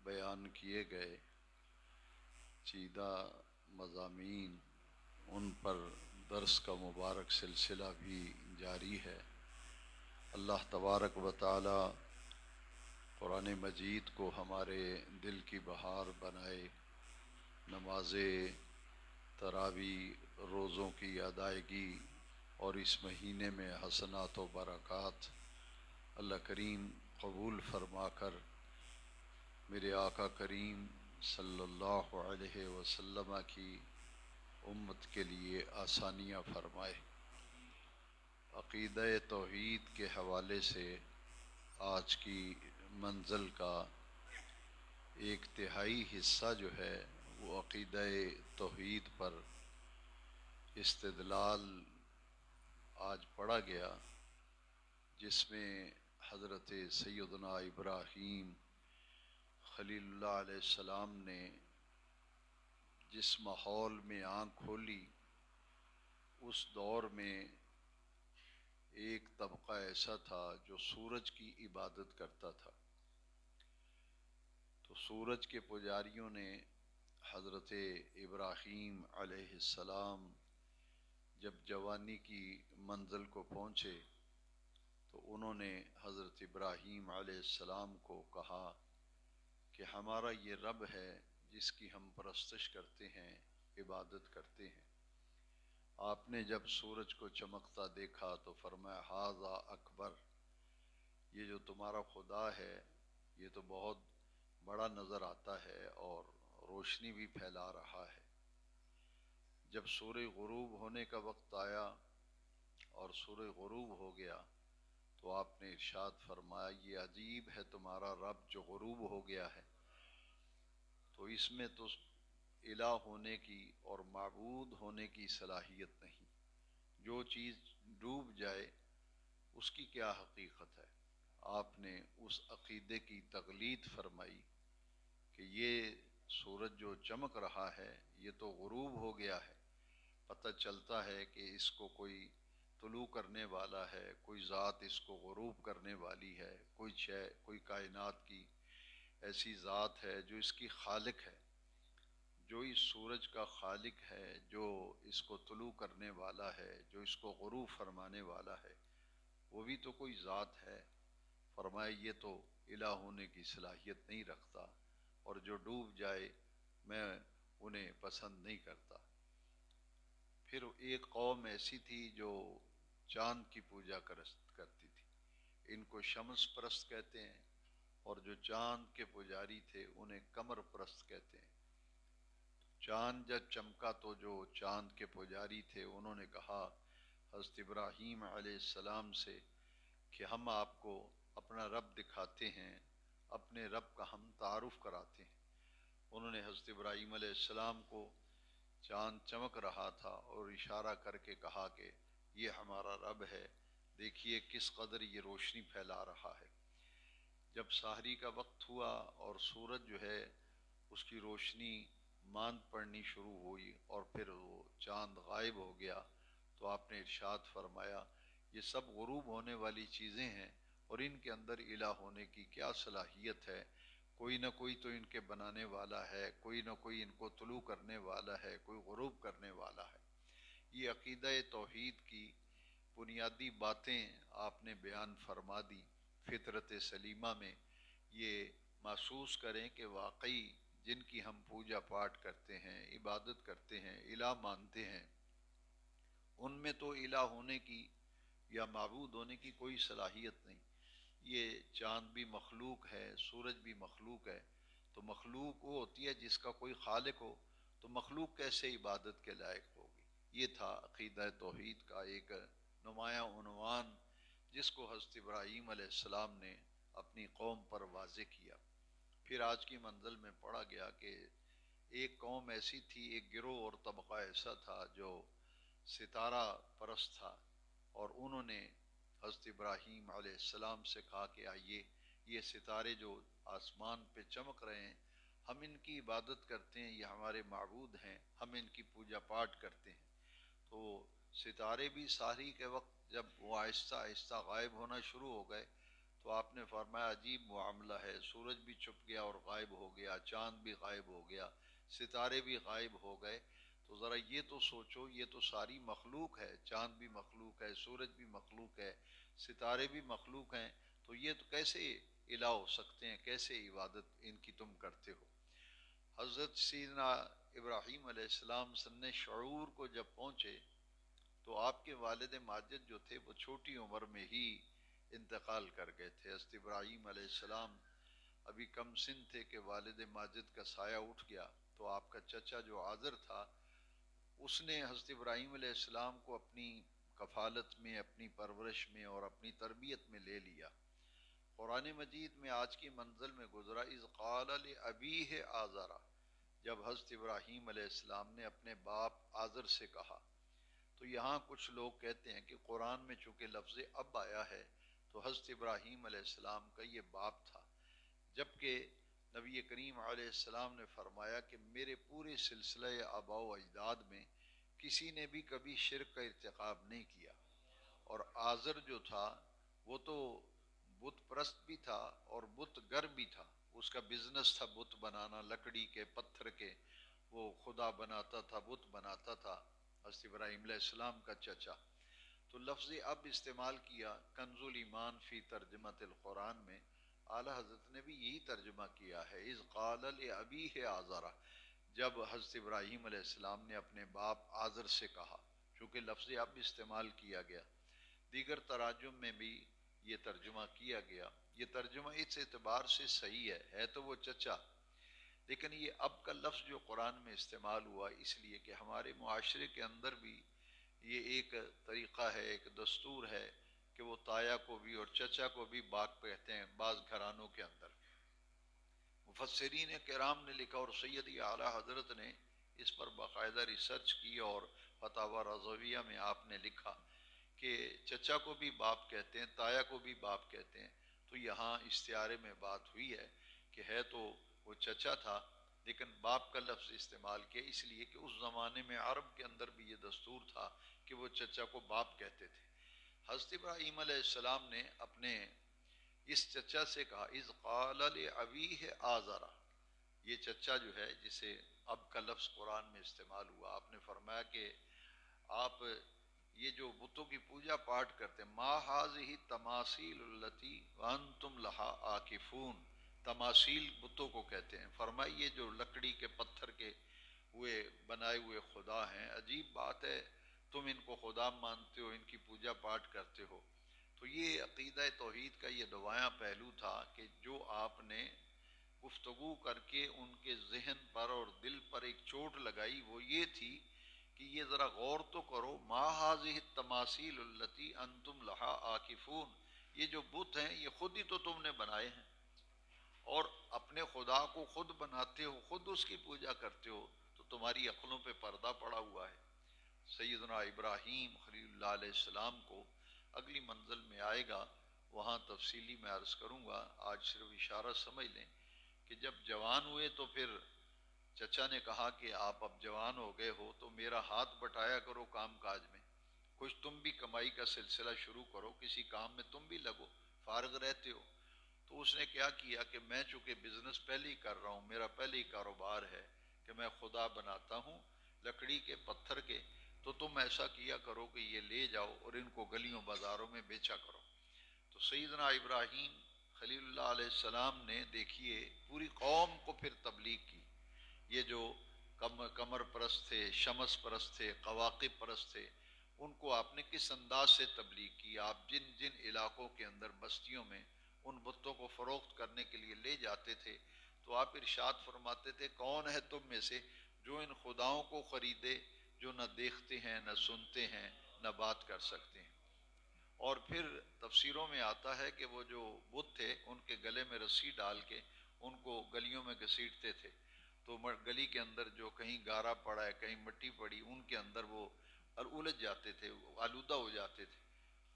بیان کیے گئے چیدہ مضامین، ان پر درس کا مبارک سلسلہ بھی جاری ہے۔ اللہ تبارک و تعالی قرآن مجید کو ہمارے دل کی بہار بنائے، نماز تراویح، روزوں کی ادائیگی اور اس مہینے میں حسنات و برکات اللہ کریم قبول فرما کر میرے آقا کریم صلی اللہ علیہ وسلم کی امت کے لیے آسانیاں فرمائے۔ عقیدہ توحید کے حوالے سے آج کی منزل کا ایک تہائی حصہ جو ہے وہ عقیدہ توحید پر استدلال آج پڑھا گیا، جس میں حضرت سیدنا ابراہیم خلیل اللہ علیہ السلام نے جس ماحول میں آنکھ کھولی، اس دور میں ایک طبقہ ایسا تھا جو سورج کی عبادت کرتا تھا۔ تو سورج کے پجاریوں نے حضرت ابراہیم علیہ السلام جب جوانی کی منزل کو پہنچے تو انہوں نے حضرت ابراہیم علیہ السلام کو کہا کہ ہمارا یہ رب ہے جس کی ہم پرستش کرتے ہیں، عبادت کرتے ہیں۔ آپ نے جب سورج کو چمکتا دیکھا تو فرمایا ھذا اکبر، یہ جو تمہارا خدا ہے یہ تو بہت بڑا نظر آتا ہے اور روشنی بھی پھیلا رہا ہے۔ جب سورج غروب ہونے کا وقت آیا اور سورج غروب ہو گیا تو آپ نے ارشاد فرمایا یہ عجیب ہے تمہارا رب جو غروب ہو گیا ہے، تو اس میں تو الہ ہونے کی اور معبود ہونے کی صلاحیت نہیں۔ جو چیز ڈوب جائے اس کی کیا حقیقت ہے؟ آپ نے اس عقیدے کی تقلید فرمائی کہ یہ سورج جو چمک رہا ہے یہ تو غروب ہو گیا ہے، پتہ چلتا ہے کہ اس کو کوئی طلوع کرنے والا ہے، کوئی ذات اس کو غروب کرنے والی ہے، کوئی شے، کوئی کائنات کی ایسی ذات ہے جو اس کی خالق ہے، جو اس سورج کا خالق ہے، جو اس کو طلوع کرنے والا ہے، جو اس کو غروب فرمانے والا ہے، وہ بھی تو کوئی ذات ہے۔ فرمایا یہ تو الہ ہونے کی صلاحیت نہیں رکھتا، اور جو ڈوب جائے میں انہیں پسند نہیں کرتا۔ پھر ایک قوم ایسی تھی جو چاند کی پوجا کرتی تھی، ان کو شمس پرست کہتے ہیں، اور جو چاند کے پجاری تھے انہیں قمر پرست کہتے ہیں۔ چاند جب چمکا تو جو چاند کے پجاری تھے انہوں نے کہا حضرت ابراہیم علیہ السلام سے کہ ہم آپ کو اپنا رب دکھاتے ہیں، اپنے رب کا ہم تعارف کراتے ہیں۔ انہوں نے حضرت ابراہیم علیہ السلام کو چاند چمک رہا تھا اور اشارہ کر کے کہا کہ یہ ہمارا رب ہے، دیکھیے کس قدر یہ روشنی پھیلا رہا ہے۔ جب سحری کا وقت ہوا اور سورج جو ہے اس کی روشنی ماند پڑنی شروع ہوئی اور پھر وہ چاند غائب ہو گیا تو آپ نے ارشاد فرمایا یہ سب غروب ہونے والی چیزیں ہیں اور ان کے اندر الہ ہونے کی کیا صلاحیت ہے؟ کوئی نہ کوئی تو ان کے بنانے والا ہے، کوئی نہ کوئی ان کو طلوع کرنے والا ہے، کوئی غروب کرنے والا ہے۔ یہ عقیدہ توحید کی بنیادی باتیں آپ نے بیان فرما دی۔ فطرت سلیمہ میں یہ محسوس کریں کہ واقعی جن کی ہم پوجا پاٹ کرتے ہیں، عبادت کرتے ہیں، الہ مانتے ہیں، ان میں تو الہ ہونے کی یا معبود ہونے کی کوئی صلاحیت نہیں۔ یہ چاند بھی مخلوق ہے، سورج بھی مخلوق ہے، تو مخلوق وہ ہوتی ہے جس کا کوئی خالق ہو، تو مخلوق کیسے عبادت کے لائق ہوگی؟ یہ تھا عقیدہ توحید کا ایک نمایاں عنوان جس کو حضرت ابراہیم علیہ السلام نے اپنی قوم پر واضح کیا۔ پھر آج کی منزل میں پڑھا گیا کہ ایک قوم ایسی تھی، ایک گروہ اور طبقہ ایسا تھا جو ستارہ پرست تھا، اور انہوں نے حضرت ابراہیم علیہ السلام سے کہا کہ آئیے یہ ستارے جو آسمان پہ چمک رہے ہیں ہم ان کی عبادت کرتے ہیں، یہ ہمارے معبود ہیں، ہم ان کی پوجا پاٹ کرتے ہیں۔ تو ستارے بھی سحری کے وقت جب وہ آہستہ آہستہ غائب ہونا شروع ہو گئے تو آپ نے فرمایا عجیب معاملہ ہے، سورج بھی چھپ گیا اور غائب ہو گیا، چاند بھی غائب ہو گیا، ستارے بھی غائب ہو گئے، تو ذرا یہ تو سوچو، یہ تو ساری مخلوق ہے، چاند بھی مخلوق ہے، سورج بھی مخلوق ہے، ستارے بھی مخلوق ہیں، تو یہ تو کیسے الہ ہو سکتے ہیں، کیسے عبادت ان کی تم کرتے ہو؟ حضرت سیدنا ابراہیم علیہ السلام سن شعور کو جب پہنچے تو آپ کے والد ماجد جو تھے وہ چھوٹی عمر میں ہی انتقال کر گئے تھے۔ حضرت ابراہیم علیہ السلام ابھی کم سن تھے کہ والد ماجد کا سایہ اٹھ گیا، تو آپ کا چچا جو آذر تھا اس نے حضرت ابراہیم علیہ السلام کو اپنی کفالت میں، اپنی پرورش میں اور اپنی تربیت میں لے لیا۔ قرآن مجید میں آج کی منزل میں گزرا اذ قال لأبیہ آزرا، جب حضرت ابراہیم علیہ السلام نے اپنے باپ آزر سے کہا۔ تو یہاں کچھ لوگ کہتے ہیں کہ قرآن میں چونکہ لفظ اب آیا ہے تو حضرت ابراہیم علیہ السلام کا یہ باپ تھا، جبکہ نبی کریم علیہ السلام نے فرمایا کہ میرے پورے سلسلہ آباء و اجداد میں کسی نے بھی کبھی شرک کا ارتکاب نہیں کیا، اور آزر جو تھا وہ تو بت پرست بھی تھا اور بت گر بھی تھا، اس کا بزنس تھا بت بنانا، لکڑی کے، پتھر کے، وہ خدا بناتا تھا، بت بناتا تھا حضرت ابراہیم علیہ السلام کا چچا۔ تو لفظ اب استعمال کیا کنز الایمان فی ترجمۃ القرآن میں، اعلیٰ حضرت نے بھی یہی ترجمہ کیا ہے اذ قال لأبیہ آزرا، جب حضرت ابراہیم علیہ السلام نے اپنے باپ آزر سے کہا، چونکہ لفظ اب استعمال کیا گیا۔ دیگر تراجم میں بھی یہ ترجمہ کیا گیا۔ یہ ترجمہ اس اعتبار سے صحیح ہے تو وہ چچا، لیکن یہ اب کا لفظ جو قرآن میں استعمال ہوا اس لیے کہ ہمارے معاشرے کے اندر بھی یہ ایک طریقہ ہے، ایک دستور ہے کہ وہ تایا کو بھی اور چچا کو بھی باپ کہتے ہیں بعض گھرانوں کے اندر۔ مفسرین کرام نے لکھا اور سیدی اعلیٰ حضرت نے اس پر باقاعدہ ریسرچ کی، اور فتاوی رضویہ میں آپ نے لکھا کہ چچا کو بھی باپ کہتے ہیں، تایا کو بھی باپ کہتے ہیں۔ تو یہاں استعارے میں بات ہوئی ہے کہ ہے تو وہ چچا تھا لیکن باپ کا لفظ استعمال کیا، اس لیے کہ اس زمانے میں عرب کے اندر بھی یہ دستور تھا کہ وہ چچا کو باپ کہتے تھے۔ حضرت ابراہیم علیہ السلام نے اپنے اس چچا سے کہا اذ قال لأبیہ آزرا، یہ چچا جو ہے جسے اب کا لفظ قرآن میں استعمال ہوا، آپ نے فرمایا کہ آپ یہ جو بتوں کی پوجا پاٹ کرتے ہیں، ما ھذہ تماثیل التی وانتم لھا عاکفون، تماثیل بتوں کو کہتے ہیں، فرمایا یہ جو لکڑی کے، پتھر کے ہوئے بنائے ہوئے خدا ہیں، عجیب بات ہے تم ان کو خدا مانتے ہو، ان کی پوجا پاٹ کرتے ہو۔ تو یہ عقیدہ توحید کا یہ نمایاں پہلو تھا کہ جو آپ نے گفتگو کر کے ان کے ذہن پر اور دل پر ایک چوٹ لگائی، وہ یہ تھی کہ یہ ذرا غور تو کرو، ما ھذہ التماثیل التی انتم لھا عاکفون، یہ جو بت ہیں یہ خود ہی تو تم نے بنائے ہیں، اور اپنے خدا کو خود بناتے ہو، خود اس کی پوجا کرتے ہو، تو تمہاری عقلوں پہ پردہ پڑا ہوا ہے۔ سیدنا ابراہیم خلیل اللہ علیہ السلام کو اگلی منزل میں آئے گا، وہاں تفصیلی میں عرض کروں گا، آج صرف اشارہ سمجھ لیں کہ جب جوان ہوئے تو پھر چچا نے کہا کہ آپ اب جوان ہو گئے ہو تو میرا ہاتھ بٹایا کرو کام کاج میں، کچھ تم بھی کمائی کا سلسلہ شروع کرو، کسی کام میں تم بھی لگو، فارغ رہتے ہو۔ تو اس نے کیا کیا کہ میں چونکہ بزنس پہلے ہی کر رہا ہوں، میرا پہلے ہی کاروبار ہے کہ میں خدا بناتا ہوں لکڑی کے، پتھر کے، تو تم ایسا کیا کرو کہ یہ لے جاؤ اور ان کو گلیوں بازاروں میں بیچا کرو۔ تو سیدنا ابراہیم خلیل اللہ علیہ السلام نے دیکھیے پوری قوم کو پھر تبلیغ کی، یہ جو قمر پرست تھے، شمس پرست تھے، کواکب پرست تھے، ان کو آپ نے کس انداز سے تبلیغ کی۔ آپ جن جن علاقوں کے اندر بستیوں میں ان بتوں کو فروخت کرنے کے لیے لے جاتے تھے تو آپ ارشاد فرماتے تھے کون ہے تم میں سے جو ان خداؤں کو خریدے جو نہ دیکھتے ہیں، نہ سنتے ہیں، نہ بات کر سکتے ہیں۔ اور پھر تفسیروں میں آتا ہے کہ وہ جو بت تھے ان کے گلے میں رسی ڈال کے ان کو گلیوں میں گھسیٹتے تھے، تو گلی کے اندر جو کہیں گارا پڑا ہے، کہیں مٹی پڑی، ان کے اندر وہ الجھ جاتے تھے، آلودہ ہو جاتے تھے۔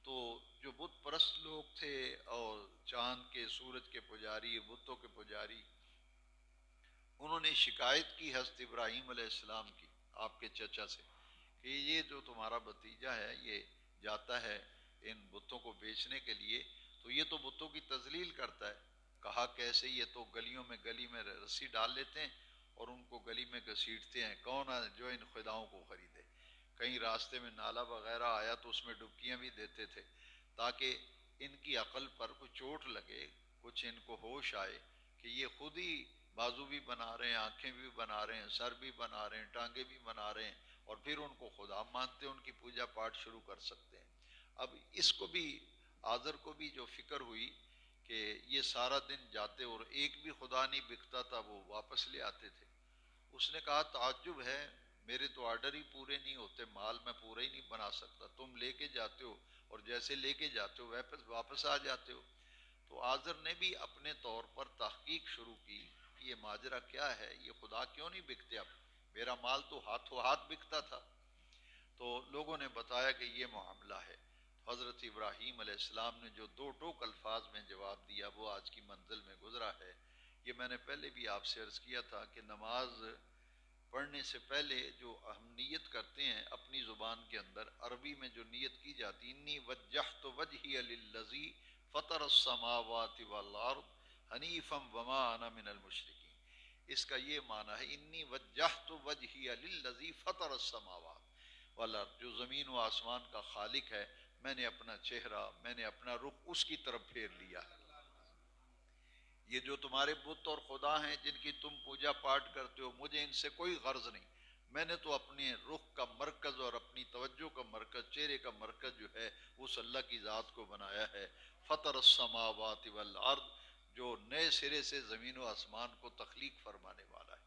تو جو بت پرست لوگ تھے اور چاند کے، سورج کے پجاری، بتوں کے پجاری، انہوں نے شکایت کی حضرت ابراہیم علیہ السلام کی، آپ کے چچا سے، کہ یہ جو تمہارا بھتیجا ہے یہ جاتا ہے ان بتوں کو بیچنے کے لیے، تو یہ تو بتوں کی تذلیل کرتا ہے. کہا کیسے؟ یہ تو گلی میں رسی ڈال لیتے ہیں اور ان کو گلی میں گھسیٹتے ہیں. کون ہے جو ان خداؤں کو خریدے؟ کہیں راستے میں نالا وغیرہ آیا تو اس میں ڈبکیاں بھی دیتے تھے تاکہ ان کی عقل پر کچھ چوٹ لگے، کچھ ان کو ہوش آئے کہ یہ خود ہی بازو بھی بنا رہے ہیں، آنکھیں بھی بنا رہے ہیں، سر بھی بنا رہے ہیں، ٹانگیں بھی بنا رہے ہیں، اور پھر ان کو خدا مانتے ہیں، ان کی پوجا پاٹ شروع کر سکتے ہیں. اب اس کو بھی آذر کو بھی جو فکر ہوئی کہ یہ سارا دن جاتے اور ایک بھی خدا نہیں بکتا تھا، وہ واپس لے آتے تھے. اس نے کہا تعجب ہے، میرے تو آرڈر ہی پورے نہیں ہوتے، مال میں پورا ہی نہیں بنا سکتا، تم لے کے جاتے ہو اور جیسے لے کے جاتے ہو واپس آ جاتے ہو. تو آذر نے بھی اپنے طور پر تحقیق شروع کی کہ یہ ماجرا کیا ہے، یہ خدا کیوں نہیں بکتے؟ اب میرا مال تو ہاتھوں ہاتھ بکتا تھا. تو لوگوں نے بتایا کہ یہ معاملہ ہے. حضرت ابراہیم علیہ السلام نے جو دو ٹوک الفاظ میں جواب دیا وہ آج کی منزل میں گزرا ہے. یہ میں نے پہلے بھی آپ سے عرض کیا تھا کہ نماز پڑھنے سے پہلے جو ہم نیت کرتے ہیں اپنی زبان کے اندر، عربی میں جو نیت کی جاتی، انی وجہت وجہی للذی فطر السماوات والارض حنیفا وما انا من المشرکین. اس کا یہ معنی ہے انی وجہت وجہی للذی فطر السماوات والارض، جو زمین و آسمان کا خالق ہے، میں نے اپنا چہرہ، میں نے اپنا رخ اس کی طرف پھیر لیا ہے. یہ جو تمہارے بت اور خدا ہیں جن کی تم پوجا پاٹ کرتے ہو، مجھے ان سے کوئی غرض نہیں. میں نے تو اپنے رخ کا مرکز اور اپنی توجہ کا مرکز، چہرے کا مرکز جو ہے اس اللہ کی ذات کو بنایا ہے. فطر السماوات والارض، جو نئے سرے سے زمین و آسمان کو تخلیق فرمانے والا ہے.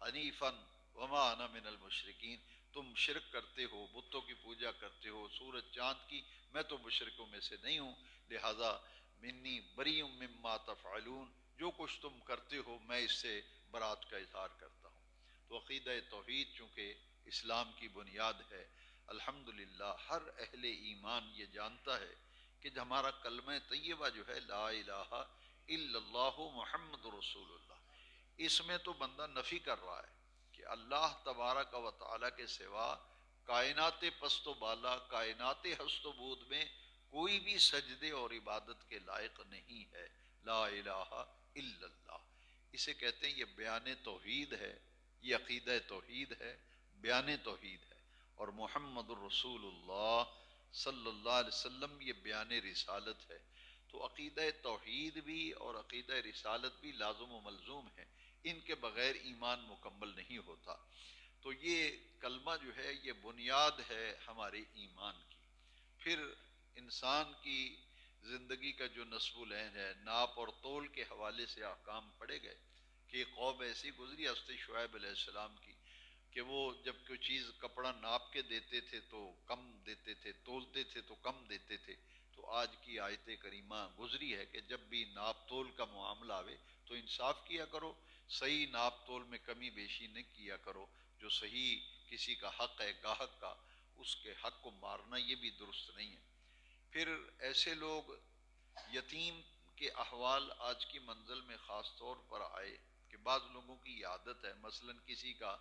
حنیفاً وما انا من المشرکین، تم شرک کرتے ہو، بتوں کی پوجا کرتے ہو، سورج چاند کی، میں تو مشرکوں میں سے نہیں ہوں. لہذا منی بری مما تفعلون، جو کچھ تم کرتے ہو میں اس سے برات کا اظہار کرتا ہوں. تو عقیدہ توحید چونکہ اسلام کی بنیاد ہے، الحمدللہ ہر اہل ایمان یہ جانتا ہے کہ ہمارا کلمہ طیبہ جو ہے لا الہ الا اللہ محمد رسول اللہ، اس میں تو بندہ نفی کر رہا ہے کہ اللہ تبارک و تعالی کے سوا کائنات پست و بالا، کائنات ہست و بود میں کوئی بھی سجدے اور عبادت کے لائق نہیں ہے. لا الہ الا اللہ، اسے کہتے ہیں یہ بیان توحید ہے، یہ عقیدہ توحید ہے، بیان توحید ہے. اور محمد الرسول اللہ صلی اللہ علیہ وسلم یہ بیان رسالت ہے. تو عقیدہ توحید بھی اور عقیدہ رسالت بھی لازم و ملزوم ہے، ان کے بغیر ایمان مکمل نہیں ہوتا. تو یہ کلمہ جو ہے یہ بنیاد ہے ہمارے ایمان کی. پھر انسان کی زندگی کا جو نصب العین ہے، ناپ اور تول کے حوالے سے احکام پڑے گئے کہ ایک قوم ایسی گزری حضرت شعیب علیہ السلام کی کہ وہ جب کوئی چیز کپڑا ناپ کے دیتے تھے تو کم دیتے تھے، تولتے تھے تو کم دیتے تھے. تو آج کی آیت کریمہ گزری ہے کہ جب بھی ناپ تول کا معاملہ آوے تو انصاف کیا کرو، صحیح ناپ تول میں کمی بیشی نہ کیا کرو. جو صحیح کسی کا حق ہے گاہک کا، اس کے حق کو مارنا یہ بھی درست نہیں ہے. پھر ایسے لوگ یتیم کے احوال آج کی منزل میں خاص طور پر آئے کہ بعض لوگوں کی عادت ہے، مثلا کسی کا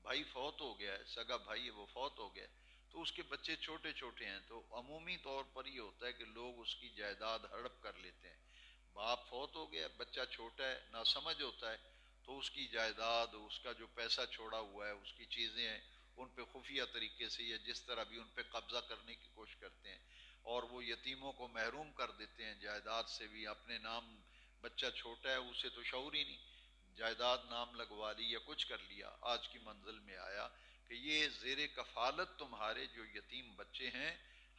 بھائی فوت ہو گیا ہے، سگا بھائی ہے وہ فوت ہو گیا ہے، تو اس کے بچے چھوٹے چھوٹے ہیں، تو عمومی طور پر یہ ہوتا ہے کہ لوگ اس کی جائیداد ہڑپ کر لیتے ہیں. باپ فوت ہو گیا، بچہ چھوٹا ہے، ناسمجھ ہوتا ہے، تو اس کی جائیداد، اس کا جو پیسہ چھوڑا ہوا ہے، اس کی چیزیں ہیں، ان پہ خفیہ طریقے سے یا جس طرح بھی ان پہ قبضہ کرنے کی کوشش کرتے ہیں اور وہ یتیموں کو محروم کر دیتے ہیں جائیداد سے بھی. اپنے نام بچہ چھوٹا ہے، اسے تو شعور ہی نہیں، جائیداد نام لگوا لی یا کچھ کر لیا. آج کی منزل میں آیا کہ یہ زیر کفالت تمہارے جو یتیم بچے ہیں،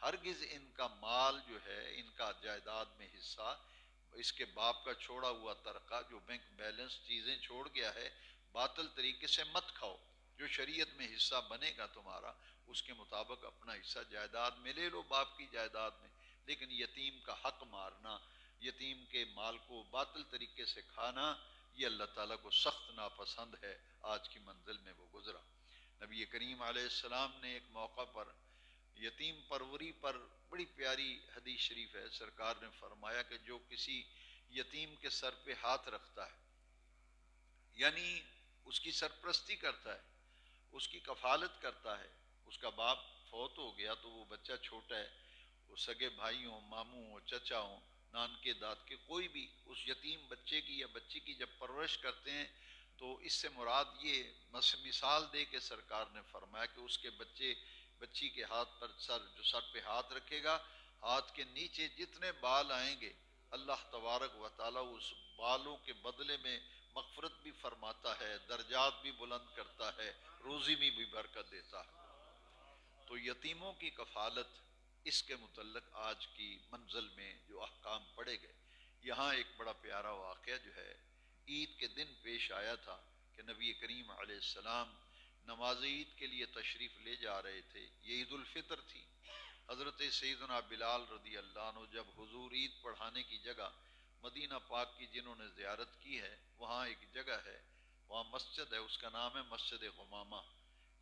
ہرگز ان کا مال جو ہے، ان کا جائیداد میں حصہ، اس کے باپ کا چھوڑا ہوا ترکہ جو بینک بیلنس چیزیں چھوڑ گیا ہے، باطل طریقے سے مت کھاؤ. جو شریعت میں حصہ بنے گا تمہارا اس کے مطابق اپنا حصہ جائیداد میں لے لو، باپ کی جائیداد میں. لیکن یتیم کا حق مارنا، یتیم کے مال کو باطل طریقے سے کھانا، یہ اللہ تعالیٰ کو سخت ناپسند ہے. آج کی منزل میں وہ گزرا. نبی کریم علیہ السلام نے ایک موقع پر یتیم پروری پر بڑی پیاری حدیث شریف ہے، سرکار نے فرمایا کہ جو کسی یتیم کے سر پہ ہاتھ رکھتا ہے، یعنی اس کی سرپرستی کرتا ہے، اس کی کفالت کرتا ہے، اس کا باپ فوت ہو گیا تو وہ بچہ چھوٹا ہے، وہ سگے بھائی ہوں، ماموں ہوں، چچا ہوں، نان کے دانت کے، کوئی بھی اس یتیم بچے کی یا بچی کی جب پرورش کرتے ہیں تو اس سے مراد یہ مثال دے کے سرکار نے فرمایا کہ اس کے بچی کے ہاتھ پر جو سر پہ ہاتھ رکھے گا، ہاتھ کے نیچے جتنے بال آئیں گے اللہ تبارک و تعالیٰ اس بالوں کے بدلے میں مغفرت بھی فرماتا ہے، درجات بھی بلند کرتا ہے، روزی میں بھی برکت دیتا ہے۔ تو یتیموں کی کفالت، اس کے متعلق آج کی منزل میں جو احکام پڑھے گئے، یہاں ایک بڑا پیارا واقعہ جو ہے عید کے دن پیش آیا تھا کہ نبی کریم علیہ السلام نماز عید کے لیے تشریف لے جا رہے تھے۔ یہ عید الفطر تھی۔ حضرت سیدنا بلال رضی اللہ عنہ جب حضور عید پڑھانے کی جگہ مدینہ پاک کی جنہوں نے زیارت کی ہے، وہاں ایک جگہ ہے، وہاں مسجد ہے، اس کا نام ہے مسجد غمامہ۔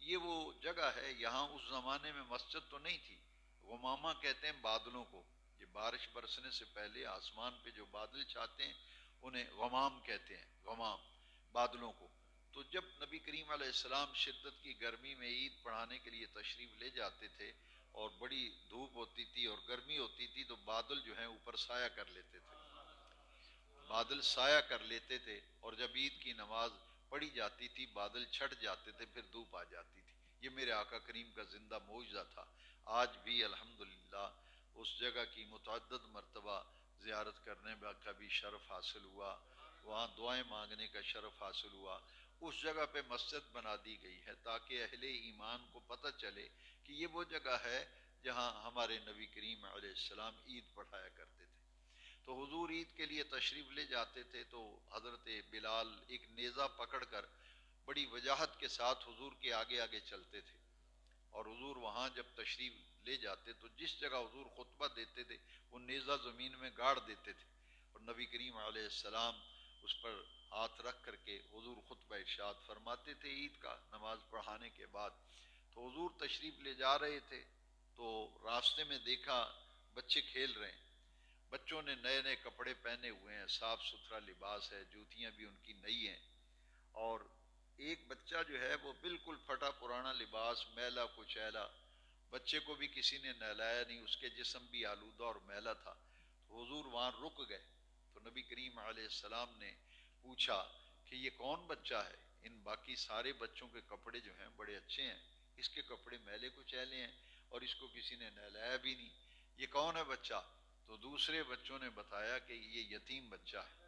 یہ وہ جگہ ہے، یہاں اس زمانے میں مسجد تو نہیں تھی۔ غمامہ کہتے ہیں بادلوں کو، یہ بارش برسنے سے پہلے آسمان پہ جو بادل چھاتے ہیں انہیں غمام کہتے ہیں، غمام بادلوں کو۔ تو جب نبی کریم علیہ السلام شدت کی گرمی میں عید پڑھانے کے لیے تشریف لے جاتے تھے اور بڑی دھوپ ہوتی تھی اور گرمی ہوتی تھی تو بادل جو ہیں اوپر سایہ کر لیتے تھے، بادل سایہ کر لیتے تھے، اور جب عید کی نماز پڑھی جاتی تھی بادل چھٹ جاتے تھے، پھر دھوپ آ جاتی تھی۔ یہ میرے آقا کریم کا زندہ معجزہ تھا۔ آج بھی الحمدللہ اس جگہ کی متعدد مرتبہ زیارت کرنے کا بھی شرف حاصل ہوا، وہاں دعائیں مانگنے کا شرف حاصل ہوا۔ اس جگہ پہ مسجد بنا دی گئی ہے تاکہ اہل ایمان کو پتہ چلے کہ یہ وہ جگہ ہے جہاں ہمارے نبی کریم علیہ السلام عید پڑھایا کرتے تھے۔ تو حضور عید کے لیے تشریف لے جاتے تھے تو حضرت بلال ایک نیزہ پکڑ کر بڑی وجاہت کے ساتھ حضور کے آگے آگے چلتے تھے، اور حضور وہاں جب تشریف لے جاتے تو جس جگہ حضور خطبہ دیتے تھے وہ نیزہ زمین میں گاڑ دیتے تھے، اور نبی کریم علیہ السلام اس پر ہاتھ رکھ کر کے حضور خطبہ ارشاد فرماتے تھے عید کا نماز پڑھانے کے بعد۔ تو حضور تشریف لے جا رہے تھے تو راستے میں دیکھا بچے کھیل رہے ہیں، بچوں نے نئے نئے کپڑے پہنے ہوئے ہیں، صاف ستھرا لباس ہے، جوتیاں بھی ان کی نئی ہیں، اور ایک بچہ جو ہے وہ بالکل پھٹا پرانا لباس، میلا کچیلا، بچے کو بھی کسی نے نہلایا نہیں، اس کے جسم بھی آلودہ اور میلا تھا۔ تو حضور وہاں رک گئے تو نبی کریم علیہ السلام نے پوچھا کہ یہ کون بچہ ہے؟ ان باقی سارے بچوں کے کپڑے جو ہیں بڑے اچھے ہیں، اس کے کپڑے میلے کچیلے ہیں اور اس کو کسی نے نہلایا بھی نہیں، یہ کون ہے بچہ؟ تو دوسرے بچوں نے بتایا کہ یہ یتیم بچہ ہے،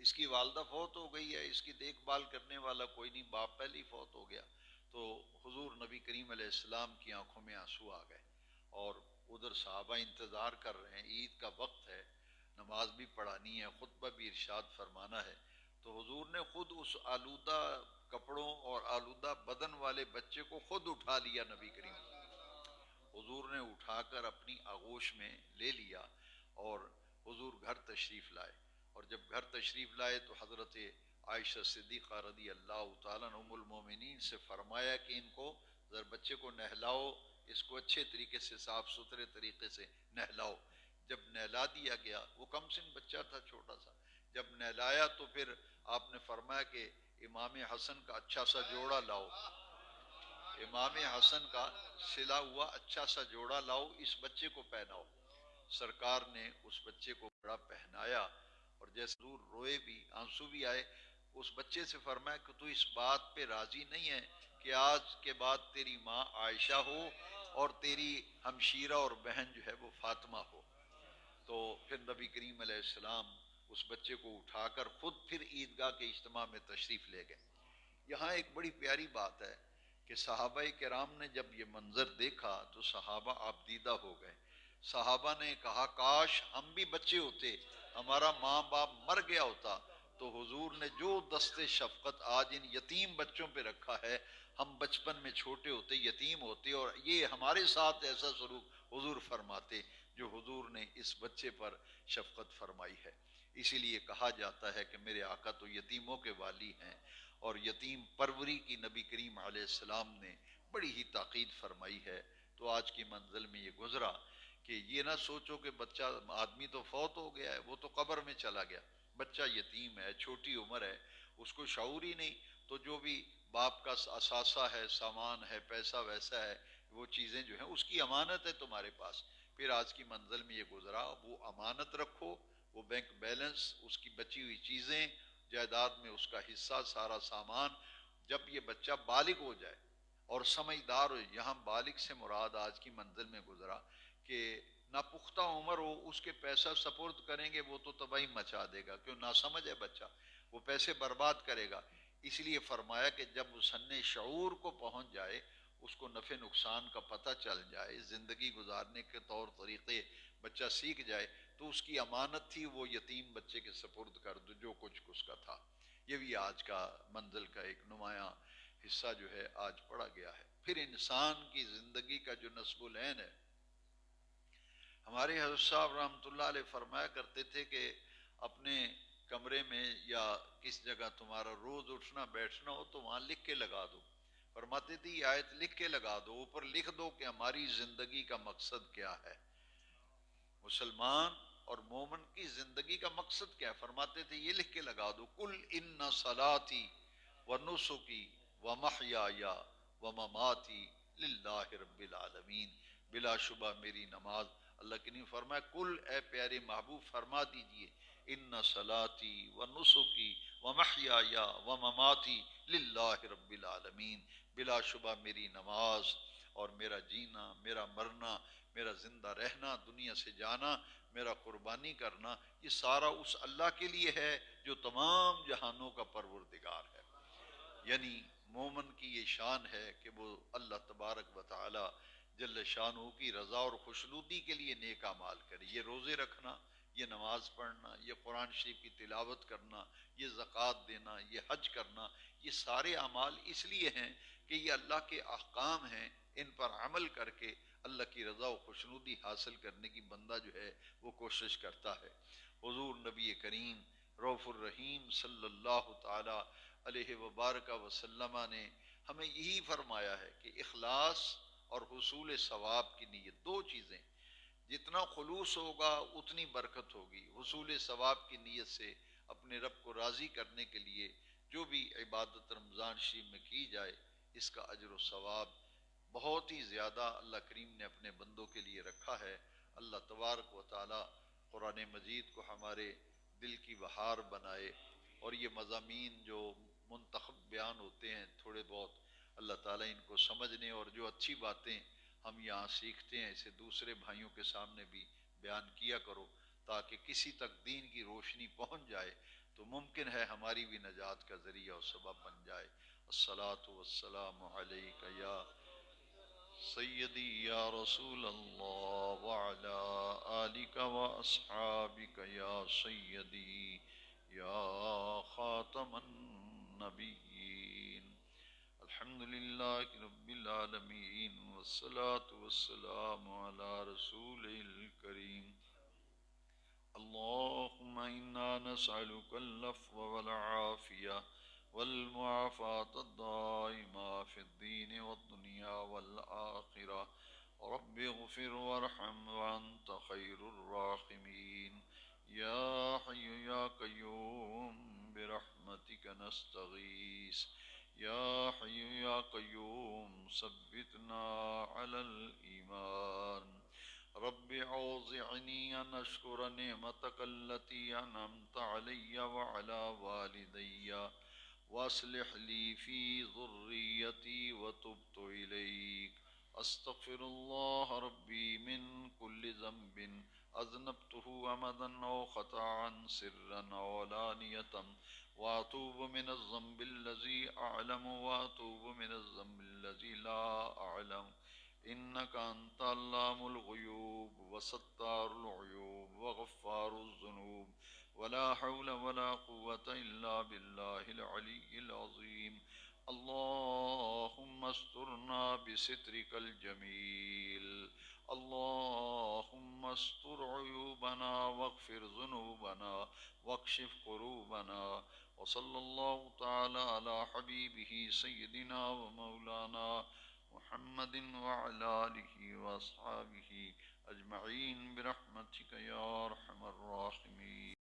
اس کی والدہ فوت ہو گئی ہے، اس کی دیکھ بھال کرنے والا کوئی نہیں، باپ پہلے ہی فوت ہو گیا۔ تو حضور نبی کریم علیہ السلام کی آنکھوں میں آنسو آ گئے، اور ادھر صحابہ انتظار کر رہے ہیں، عید کا وقت ہے، نماز بھی پڑھانی ہے، خطبہ بھی ارشاد فرمانا ہے۔ تو حضور نے خود اس آلودہ کپڑوں اور آلودہ بدن والے بچے کو خود اٹھا لیا، نبی کریم حضور نے اٹھا کر اپنی آغوش میں لے لیا اور حضور گھر تشریف لائے، اور جب گھر تشریف لائے تو حضرت عائشہ صدیقہ رضی اللہ تعالیٰ عنہ ام المومنین سے فرمایا کہ ان کو ذرا بچے کو نہلاؤ، اس کو اچھے طریقے سے صاف ستھرے طریقے سے نہلاؤ۔ جب نہلا دیا گیا، وہ کم سن بچہ تھا چھوٹا سا، جب نہلایا تو پھر آپ نے فرمایا کہ امام حسن کا اچھا سا جوڑا لاؤ، امام حسن کا سلا ہوا اچھا سا جوڑا لاؤ، اس بچے کو پہناؤ۔ سرکار نے اس بچے کو بڑا پہنایا، اور جیسے حضور روئے بھی، آنسو بھی آئے، اس بچے سے فرمایا کہ تو اس بات پہ راضی نہیں ہے کہ آج کے بعد تیری ماں عائشہ ہو اور تیری ہمشیرہ اور بہن جو ہے وہ فاطمہ ہو؟ تو پھر نبی کریم علیہ السلام اس بچے کو اٹھا کر خود پھر عیدگاہ کے اجتماع میں تشریف لے گئے۔ یہاں ایک بڑی پیاری بات ہے کہ صحابہ کرام نے جب یہ منظر دیکھا تو صحابہ آبدیدہ ہو گئے۔ صحابہ نے کہا کاش ہم بھی بچے ہوتے، ہمارا ماں باپ مر گیا ہوتا تو حضور نے جو دست شفقت آج ان یتیم بچوں پہ رکھا ہے، ہم بچپن میں چھوٹے ہوتے یتیم ہوتے اور یہ ہمارے ساتھ ایسا سلوک حضور فرماتے جو حضور نے اس بچے پر شفقت فرمائی ہے۔ اسی لیے کہا جاتا ہے کہ میرے آقا تو یتیموں کے والی ہیں، اور یتیم پروری کی نبی کریم علیہ السلام نے بڑی ہی تاکید فرمائی ہے۔ تو آج کی منزل میں یہ گزرا کہ یہ نہ سوچو کہ بچہ آدمی تو فوت ہو گیا ہے، وہ تو قبر میں چلا گیا، بچہ یتیم ہے، چھوٹی عمر ہے، اس کو شعور ہی نہیں، تو جو بھی باپ کا اثاثہ ہے، سامان ہے، پیسہ ویسا ہے، وہ چیزیں جو ہیں اس کی امانت ہے تمہارے پاس، پھر آج کی منزل میں یہ گزرا، وہ امانت رکھو، وہ بینک بیلنس، اس کی بچی ہوئی چیزیں، جائیداد میں اس کا حصہ، سارا سامان، جب یہ بچہ بالغ ہو جائے اور سمجھدار ہو، یہاں بالغ سے مراد آج کی منزل میں گزرا کہ ناپختہ عمر ہو، اس کے پیسہ سپرد کریں گے وہ تو تباہی مچا دے گا، کیوں ناسمجھ ہے بچہ، وہ پیسے برباد کرے گا۔ اس لیے فرمایا کہ جب وہ سن شعور کو پہنچ جائے، اس کو نفع نقصان کا پتہ چل جائے، زندگی گزارنے کے طور طریقے بچہ سیکھ جائے، تو اس کی امانت تھی وہ یتیم بچے کے سپرد کر دو جو کچھ اس کا تھا۔ یہ بھی آج کا منزل کا ایک نمایاں حصہ جو ہے آج پڑھا گیا ہے۔ پھر انسان کی زندگی کا جو نصب العین ہے، ہمارے حضرت صاحب رحمۃ اللہ علیہ فرمایا کرتے تھے کہ اپنے کمرے میں یا کس جگہ تمہارا روز اٹھنا بیٹھنا ہو تو وہاں لکھ کے لگا دو۔ فرماتے تھے یہ آیت لکھ کے لگا دو، اوپر لکھ دو کہ ہماری زندگی کا مقصد کیا ہے، مسلمان اور مومن کی زندگی کا مقصد کیا ہے۔ فرماتے تھے یہ لکھ کے لگا دو، کل ان صلاتی و نسکی و محیای و مماتی للہ رب العالمین، بلا شبہ میری نماز اللہ کے نہیں، فرمایا کل اے پیارے محبوب فرما دیجئے ان صلاتی و نسکی و محیای و مماتی للہ رب العالمین، بلا شبہ میری نماز اور میرا جینا، میرا مرنا، میرا زندہ رہنا، دنیا سے جانا، میرا قربانی کرنا، یہ سارا اس اللہ کے لیے ہے جو تمام جہانوں کا پروردگار ہے۔ یعنی مومن کی یہ شان ہے کہ وہ اللہ تبارک و تعالی جل شانہ کی رضا اور خوشنودی کے لیے نیک اعمال کرے۔ یہ روزے رکھنا، یہ نماز پڑھنا، یہ قرآن شریف کی تلاوت کرنا، یہ زکوٰۃ دینا، یہ حج کرنا، یہ سارے اعمال اس لیے ہیں کہ یہ اللہ کے احکام ہیں، ان پر عمل کر کے اللہ کی رضا و خوشنودی حاصل کرنے کی بندہ جو ہے وہ کوشش کرتا ہے۔ حضور نبی کریم رؤوف الرحیم صلی اللہ تعالی علیہ وبارک وسلم نے ہمیں یہی فرمایا ہے کہ اخلاص اور حصول ثواب کی نیت، دو چیزیں، جتنا خلوص ہوگا اتنی برکت ہوگی۔ حصول ثواب کی نیت سے اپنے رب کو راضی کرنے کے لیے جو بھی عبادت رمضان شریف میں کی جائے، اس کا اجر و ثواب بہت ہی زیادہ اللہ کریم نے اپنے بندوں کے لیے رکھا ہے۔ اللہ تبارک و تعالی قرآن مجید کو ہمارے دل کی بہار بنائے، اور یہ مضامین جو منتخب بیان ہوتے ہیں تھوڑے بہت، اللہ تعالیٰ ان کو سمجھنے اور جو اچھی باتیں ہم یہاں سیکھتے ہیں اسے دوسرے بھائیوں کے سامنے بھی بیان کیا کرو، تاکہ کسی تک دین کی روشنی پہنچ جائے تو ممکن ہے ہماری بھی نجات کا ذریعہ اور سبب بن جائے۔ الصلاۃ والسلام علیک یا سیدی یا رسول اللہ وعلی آلک و اصحابک یا سیدی یا خاتم النبیین، الحمد للہ رب العالمین، والصلاة والسلام علی رسول الکریم۔ اللہم انا نسألک العفو والعافیہ والمعافاة الدائمة في الدين والدنيا والآخرة، رب اغفر وارحم وأنت خير الراحمين، يا حي يا قيوم برحمتك نستغيث، يا حي يا قيوم ثبتنا على الإيمان، رب أوزعني أن أشكر نعمتك التي أنعمت علي وعلى والدي، واصلح لي في ذريتي وتبت إليك، أستغفر الله ربي من كل ذنب أذنبته عمدا أو خطأ سرا أو علانية، وأتوب من الذنب الذي أعلم وأتوب من الذنب الذي لا أعلم، إنك أنت علام الغيوب وستار العيوب وغفار الذنوب، ولا حول ولا قوة إلا بالله العلي العظيم، اللهم استرنا بسترك الجميل، اللهم استر عيوبنا واغفر ذنوبنا واكشف كروبنا، وصلى الله تعالى على حبيبه سيدنا ومولانا محمد وعلى آله وأصحابه أجمعين برحمتك يا أرحم الراحمين۔